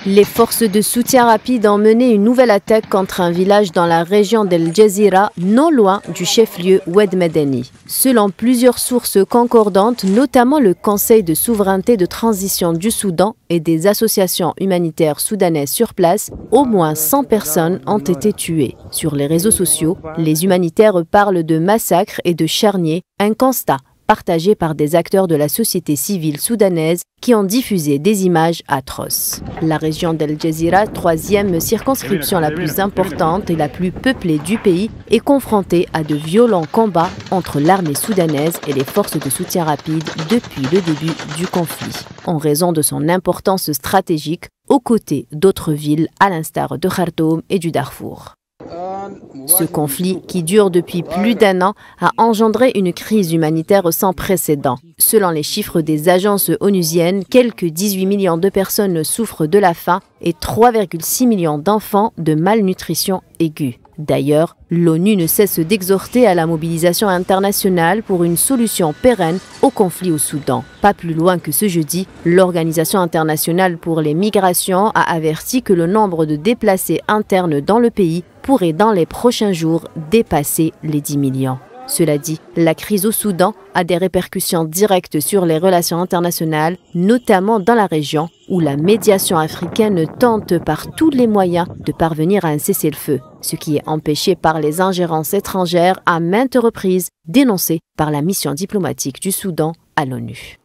Les forces de soutien rapide ont mené une nouvelle attaque contre un village dans la région d'El Jazira, non loin du chef-lieu Oued Medani. Selon plusieurs sources concordantes, notamment le Conseil de souveraineté de transition du Soudan et des associations humanitaires soudanaises sur place, au moins 100 personnes ont été tuées. Sur les réseaux sociaux, les humanitaires parlent de massacres et de charniers, un constat partagé par des acteurs de la société civile soudanaise qui ont diffusé des images atroces. La région d'El Jazira, troisième circonscription la plus importante et la plus peuplée du pays, est confrontée à de violents combats entre l'armée soudanaise et les forces de soutien rapide depuis le début du conflit, en raison de son importance stratégique aux côtés d'autres villes à l'instar de Khartoum et du Darfour. Ce conflit, qui dure depuis plus d'1 an, a engendré une crise humanitaire sans précédent. Selon les chiffres des agences onusiennes, quelques 18 millions de personnes souffrent de la faim et 3,6 millions d'enfants de malnutrition aiguë. D'ailleurs, l'ONU ne cesse d'exhorter à la mobilisation internationale pour une solution pérenne au conflit au Soudan. Pas plus loin que ce jeudi, l'Organisation internationale pour les migrations a averti que le nombre de déplacés internes dans le pays pourrait dans les prochains jours dépasser les 10 millions. Cela dit, la crise au Soudan a des répercussions directes sur les relations internationales, notamment dans la région où la médiation africaine tente par tous les moyens de parvenir à un cessez-le-feu, ce qui est empêché par les ingérences étrangères à maintes reprises dénoncées par la mission diplomatique du Soudan à l'ONU.